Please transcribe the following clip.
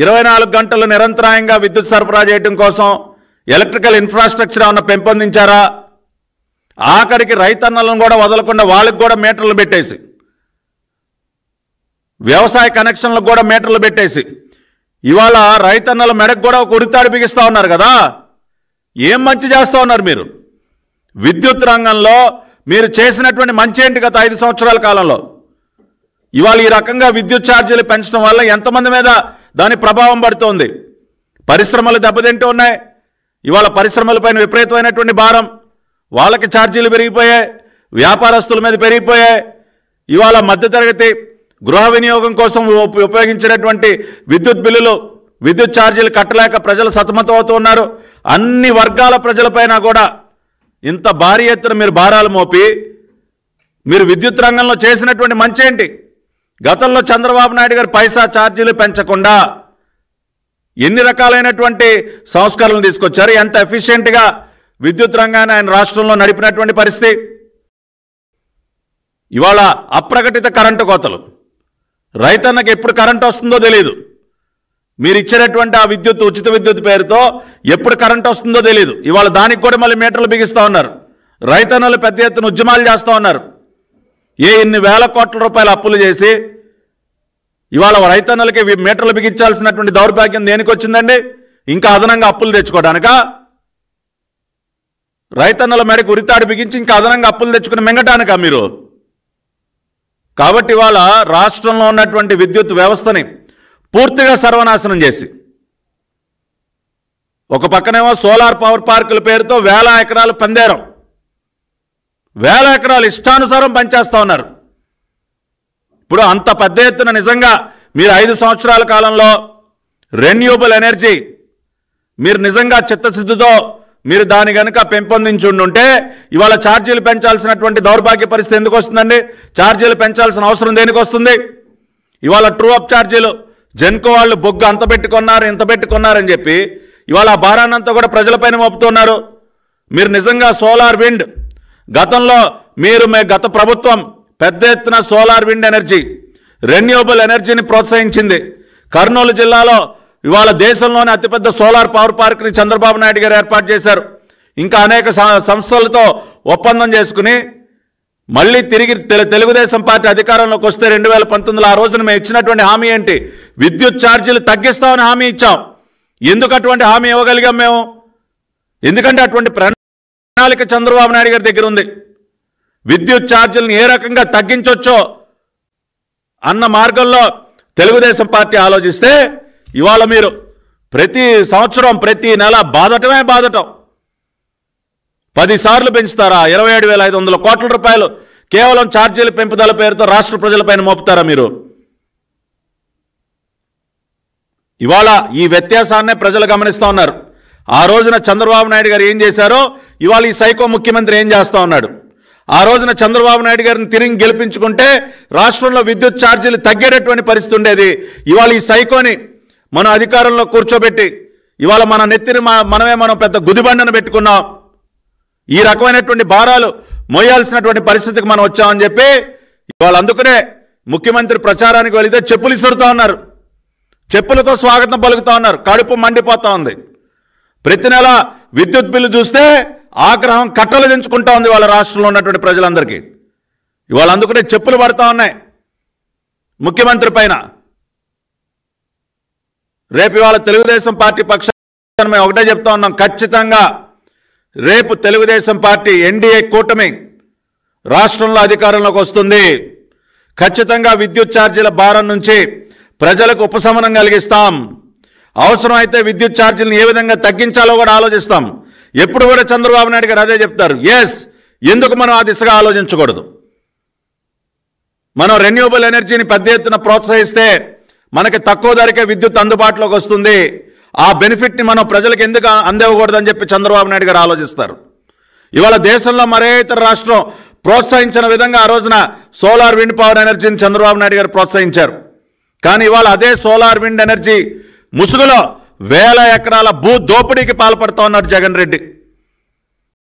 24 గంటలు నిరంతరాయంగా విద్యుత్ సరఫరా చేయడం కోసం ఎలక్ట్రికల్ ఇన్ఫ్రాస్ట్రక్చర్ ఏమన్నా పెంపొందించారా? ఆఖరికి రైతన్నలను కూడా వదలకుండా వాళ్ళకి కూడా మీటర్లు పెట్టేసి, వ్యవసాయ కనెక్షన్లకు కూడా మీటర్లు పెట్టేసి ఇవాళ రైతన్నల మెడకు కూడా ఒక ఉరితాడు బిగిస్తూ ఉన్నారు కదా. ఏం మంచి చేస్తూ ఉన్నారు మీరు? విద్యుత్ రంగంలో మీరు చేసినటువంటి మంచి ఏంటి గత 5 సంవత్సరాల కాలంలో? ఇవాళ ఈ రకంగా విద్యుత్ ఛార్జీలు పెంచడం వల్ల ఎంతమంది మీద దాని ప్రభావం పడుతోంది? పరిశ్రమలు దెబ్బతింటూ ఉన్నాయి. ఇవాళ పరిశ్రమలపైన విపరీతమైనటువంటి భారం, వాళ్ళకి ఛార్జీలు పెరిగిపోయాయి, వ్యాపారస్తుల మీద పెరిగిపోయాయి. ఇవాళ మధ్యతరగతి గృహ వినియోగం కోసం ఉపయోగించినటువంటి విద్యుత్ బిల్లులు, విద్యుత్ ఛార్జీలు కట్టలేక ప్రజలు సతమతమవుతూ ఉన్నారు. అన్ని వర్గాల ప్రజలపైన కూడా ఇంత భారీ ఎత్తున మీరు భారాలు మోపి మీరు విద్యుత్ రంగంలో చేసినటువంటి మంచేంటి? గతంలో చంద్రబాబు నాయుడు గారు పైసా ఛార్జీలు పెంచకుండా ఎన్ని రకాలైనటువంటి సంస్కరణలు తీసుకొచ్చారు? ఎంత ఎఫిషియెంట్గా విద్యుత్ రంగాన్ని ఆయన రాష్ట్రంలో నడిపినటువంటి పరిస్థితి. ఇవాళ అప్రకటిత కరెంటు కోతలు, రైతన్నకి ఎప్పుడు కరెంటు వస్తుందో తెలియదు. మీరు ఇచ్చినటువంటి ఆ విద్యుత్, ఉచిత విద్యుత్ పేరుతో ఎప్పుడు కరెంటు వస్తుందో తెలియదు. ఇవాళ దానికి కూడా మళ్ళీ మీటర్లు బిగిస్తూ ఉన్నారు. రైతన్నలు పెద్ద ఎత్తున ఉద్యమాలు చేస్తూ ఉన్నారు. ఇన్ని వేల కోట్ల రూపాయల అప్పులు చేసి ఇవాళ రైతన్నలకి మీటర్లు బిగించాల్సినటువంటి దౌర్భాగ్యం దేనికి వచ్చిందండి? ఇంకా అదనంగా అప్పులు తెచ్చుకోవడానికా? రైతన్నల మేరకు ఉరితాడు బిగించి ఇంకా అదనంగా అప్పులు తెచ్చుకుని మింగటానికా మీరు? కాబట్టి ఇవాళ రాష్ట్రంలో ఉన్నటువంటి విద్యుత్ వ్యవస్థని పూర్తిగా సర్వనాశనం చేసి, ఒక పక్కనేమో సోలార్ పవర్ పార్కుల పేరుతో 1000 ఎకరాలు పందేరం, 1000 ఎకరాలు ఇష్టానుసారం పనిచేస్తూ ఉన్నారు. ఇప్పుడు అంత పెద్ద ఎత్తున నిజంగా మీరు 5 సంవత్సరాల కాలంలో రెన్యూబుల్ ఎనర్జీ మీరు నిజంగా చిత్తశుద్ధితో మీరు దాని కనుక పెంపొందించి ఉంటే ఇవాళ ఛార్జీలు పెంచాల్సినటువంటి దౌర్భాగ్య పరిస్థితి ఎందుకు వస్తుందండి? ఛార్జీలు పెంచాల్సిన అవసరం దేనికి వస్తుంది? ఇవాళ ట్రూ అప్ ఛార్జీలు జెన్కో వాళ్ళు బొగ్గు అంత పెట్టుకున్నారు, ఇంత పెట్టుకున్నారని చెప్పి ఇవాళ ఆ భారాన్నంతా కూడా ప్రజలపైన మోపుతున్నారు. మీరు నిజంగా సోలార్ విండ్, గతంలో గత ప్రభుత్వం పెద్ద ఎత్తున సోలార్ విండ్ ఎనర్జీ, రెన్యూబుల్ ఎనర్జీని ప్రోత్సహించింది. కర్నూలు జిల్లాలో ఇవాళ దేశంలోనే అతిపెద్ద సోలార్ పవర్ పార్క్ని చంద్రబాబు నాయుడు గారు ఏర్పాటు చేశారు. ఇంకా అనేక సంస్థలతో ఒప్పందం చేసుకుని మళ్ళీ తిరిగి తెలుగుదేశం పార్టీ అధికారంలోకి వస్తే 2019లో ఆ రోజున మేము ఇచ్చినటువంటి హామీ ఏంటి? విద్యుత్ ఛార్జీలు తగ్గిస్తామని హామీ ఇచ్చాం. ఎందుకు అటువంటి హామీ ఇవ్వగలిగాం మేము? ఎందుకంటే అటువంటి ప్రణాళిక చంద్రబాబు నాయుడు గారి దగ్గర ఉంది. విద్యుత్ ఛార్జీలను ఏ రకంగా తగ్గించవచ్చో అన్న మార్గంలో తెలుగుదేశం పార్టీ ఆలోచిస్తే ఇవాళ మీరు ప్రతి సంవత్సరం ప్రతి నెల బాధటమే బాధటం. 10 సార్లు పెంచుతారా? 27,500 కోట్ల రూపాయలు కేవలం ఛార్జీల పెంపుదల పేరుతో రాష్ట్ర ప్రజలపైన మోపుతారా మీరు? ఇవాళ ఈ వ్యత్యాసాన్నే ప్రజలు గమనిస్తూ ఉన్నారు. ఆ రోజున చంద్రబాబు నాయుడు గారు ఏం చేశారో ఇవాళ ఈ సైకో ముఖ్యమంత్రి ఏం చేస్తూ ఉన్నాడు? ఆ రోజున చంద్రబాబు నాయుడు గారిని తిరిగి గెలిపించుకుంటే రాష్ట్రంలో విద్యుత్ ఛార్జీలు తగ్గేటటువంటి పరిస్థితి ఉండేది. ఇవాళ ఈ సైకోని మనం అధికారంలో కూర్చోబెట్టి ఇవాళ మన నెత్తిని మనం పెద్ద గుదిబండను పెట్టుకున్నాం. ఈ రకమైనటువంటి భారాలు మోయాల్సినటువంటి పరిస్థితికి మనం వచ్చామని చెప్పి ఇవాళ అందుకనే ముఖ్యమంత్రి ప్రచారానికి వెళితే చెప్పులు ఇసురుతూ ఉన్నారు, చెప్పులతో స్వాగతం పలుకుతూ ఉన్నారు. కడుపు మండిపోతూ ఉంది. ప్రతి నెల విద్యుత్ బిల్లు చూస్తే ఆగ్రహం కట్టలు దించుకుంటా ఉంది వాళ్ళ రాష్ట్రంలో ఉన్నటువంటి ప్రజలందరికీ. ఇవాళ అందుకనే చెప్పులు పడతా ఉన్నాయి ముఖ్యమంత్రి పైన. రేపు ఇవాళ తెలుగుదేశం పార్టీ పక్షాన మేము ఒకటే చెప్తా ఉన్నాం, ఖచ్చితంగా రేపు తెలుగుదేశం పార్టీ ఎన్డీఏ కూటమి రాష్ట్రంలో అధికారంలోకి వస్తుంది. ఖచ్చితంగా విద్యుత్ ఛార్జీల భారం నుంచి ప్రజలకు ఉపశమనం కలిగిస్తాం. అవసరమైతే విద్యుత్ ఛార్జీలను ఏ విధంగా తగ్గించాలో కూడా ఆలోచిస్తాం. ఎప్పుడు కూడా చంద్రబాబు నాయుడు గారు అదే చెప్తారు. ఎందుకు మనం ఆ దిశగా ఆలోచించకూడదు? మనం రెన్యూబుల్ ఎనర్జీని పెద్ద ఎత్తున ప్రోత్సహిస్తే మనకి తక్కువ ధరకే విద్యుత్ అందుబాటులోకి వస్తుంది. ఆ బెనిఫిట్ని మనం ప్రజలకు ఎందుకు అందివ్వకూడదని చెప్పి చంద్రబాబు నాయుడు గారు ఆలోచిస్తారు. ఇవాళ దేశంలో మరే ఇతర రాష్ట్రం ప్రోత్సహించిన విధంగా ఆ రోజున సోలార్ విండ్ పవర్ ఎనర్జీని చంద్రబాబు నాయుడు గారు ప్రోత్సహించారు. కానీ ఇవాళ అదే సోలార్ విండ్ ఎనర్జీ ముసుగులో 1000 ఎకరాల భూ దోపిడీకి పాల్పడుతూ ఉన్నారు జగన్ రెడ్డి.